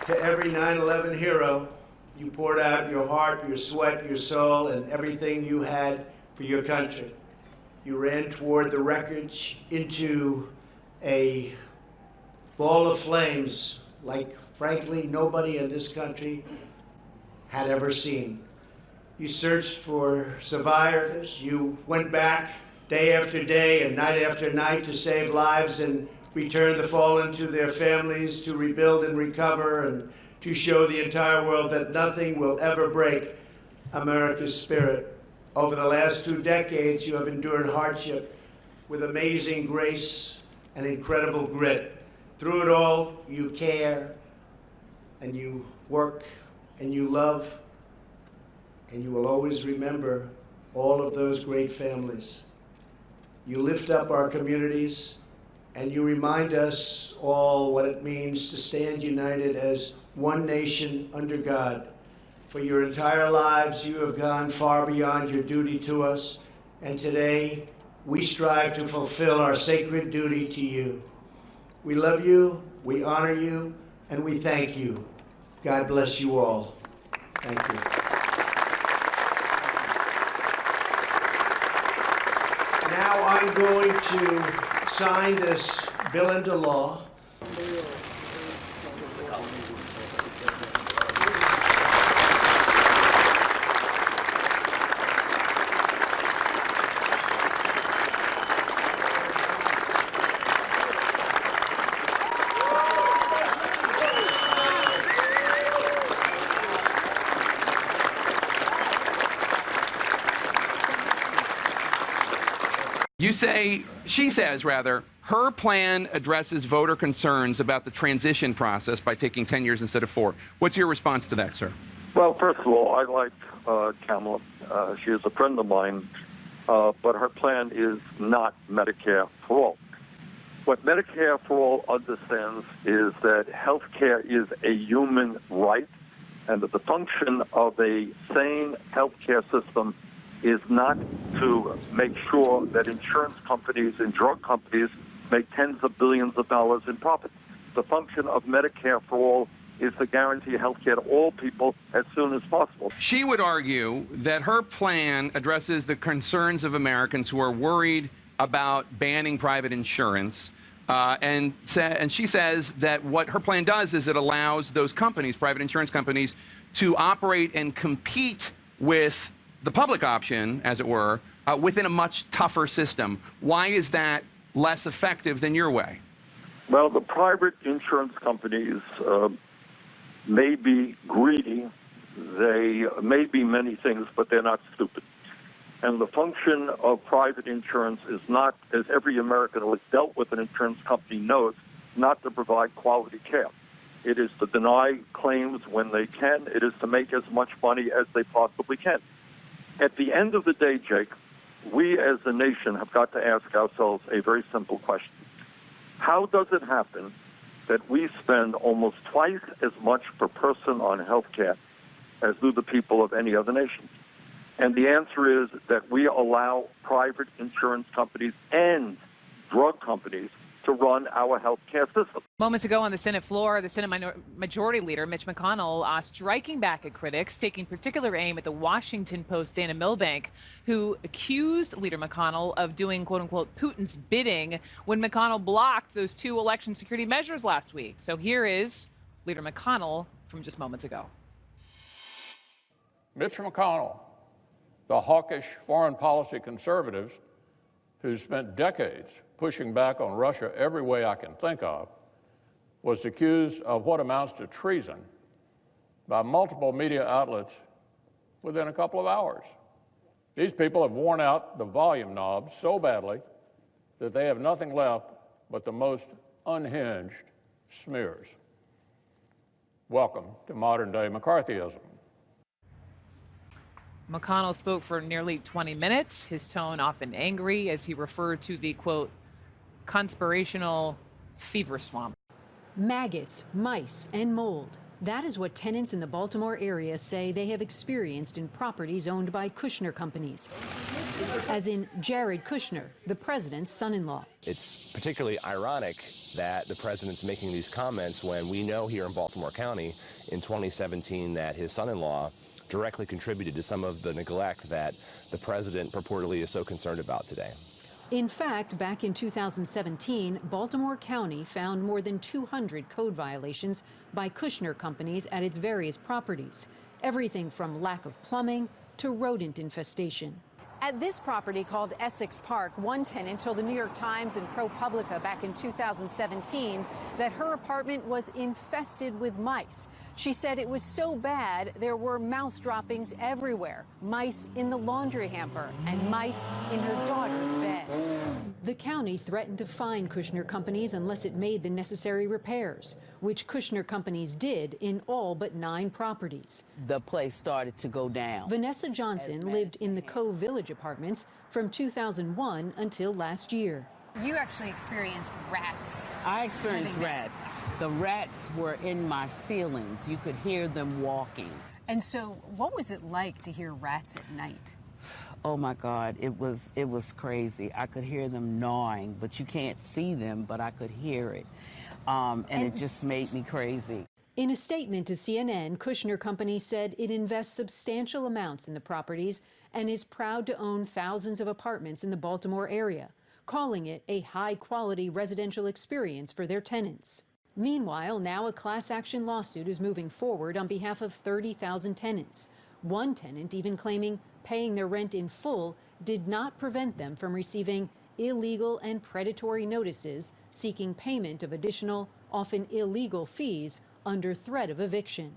To every 9/11 hero, you poured out your heart, your sweat, your soul, and everything you had for your country. You ran toward the wreckage into a ball of flames like, frankly, nobody in this country had ever seen. You searched for survivors. You went back day after day and night after night to save lives and return the fallen to their families, to rebuild and recover, and to show the entire world that nothing will ever break America's spirit. Over the last 2 decades, you have endured hardship with amazing grace and incredible grit. Through it all, you care, and you work, and you love, and you will always remember all of those great families. You lift up our communities, and you remind us all what it means to stand united as one nation under God. For your entire lives, you have gone far beyond your duty to us, and today we strive to fulfill our sacred duty to you. We love you, we honor you, and we thank you. God bless you all. Thank you. Now I'm going to sign this bill into law. She says, her plan addresses voter concerns about the transition process by taking 10 years instead of 4. What's your response to that, sir? Well, first of all, I like Kamala. She is a friend of mine, but her plan is not Medicare for all. What Medicare for all understands is that health care is a human right, and that the function of a sane health care system is not to make sure that insurance companies and drug companies make tens of billions of dollars in profit. The function of Medicare for all is to guarantee health care to all people as soon as possible. She would argue that her plan addresses the concerns of Americans who are worried about banning private insurance. And she says that what her plan does is it allows those companies, private insurance companies, to operate and compete with the public option, as it were, within a much tougher system. Why is that less effective than your way? Well, the private insurance companies may be greedy. They may be many things, but they're not stupid. And the function of private insurance is not, as every American who has dealt with an insurance company knows, not to provide quality care. It is to deny claims when they can. It is to make as much money as they possibly can. At the end of the day, Jake, we as a nation have got to ask ourselves a very simple question. How does it happen that we spend almost twice as much per person on health care as do the people of any other nation? And the answer is that we allow private insurance companies and drug companies to run our health care system. Moments ago on the Senate floor, the Senate Majority Leader Mitch McConnell striking back at critics, taking particular aim at the Washington Post's Dana Milbank, who accused Leader McConnell of doing, quote unquote, Putin's bidding when McConnell blocked those 2 election security measures last week. So here is Leader McConnell from just moments ago. Mitch McConnell, the hawkish foreign policy conservative who spent decades pushing back on Russia every way I can think of, was accused of what amounts to treason by multiple media outlets within a couple of hours. These people have worn out the volume knob so badly that they have nothing left but the most unhinged smears. Welcome to modern-day McCarthyism. McConnell spoke for nearly 20 minutes, his tone often angry as he referred to the, quote, conspirational fever swamp. Maggots, mice, and mold. That is what tenants in the Baltimore area say they have experienced in properties owned by Kushner companies, as in Jared Kushner, the president's son-in-law. It's particularly ironic that the president's making these comments when we know here in Baltimore County in 2017 that his son-in-law directly contributed to some of the neglect that the president purportedly is so concerned about today. In fact, back in 2017, Baltimore County found more than 200 code violations by Kushner companies at its various properties, everything from lack of plumbing to rodent infestation. At this property called Essex Park, one tenant told the New York Times and ProPublica back in 2017 that her apartment was infested with mice. She said it was so bad there were mouse droppings everywhere, mice in the laundry hamper, and mice in her daughter's bed. The county threatened to fine Kushner companies unless it made the necessary repairs, which Kushner companies did in all but 9 properties. The place started to go down. Vanessa Johnson lived in the Cove Village apartments from 2001 until last year. You actually experienced rats. I experienced rats. The rats were in my ceilings. You could hear them walking. And so what was it like to hear rats at night? Oh my God, it was crazy. I could hear them gnawing, but you can't see them, but I could hear it. And it just made me crazy. In a statement to CNN, Kushner Company said it invests substantial amounts in the properties and is proud to own thousands of apartments in the Baltimore area, calling it a high-quality residential experience for their tenants. Meanwhile, now a class action lawsuit is moving forward on behalf of 30,000 tenants. One tenant even claiming paying their rent in full did not prevent them from receiving illegal and predatory notices seeking payment of additional, often illegal fees under threat of eviction.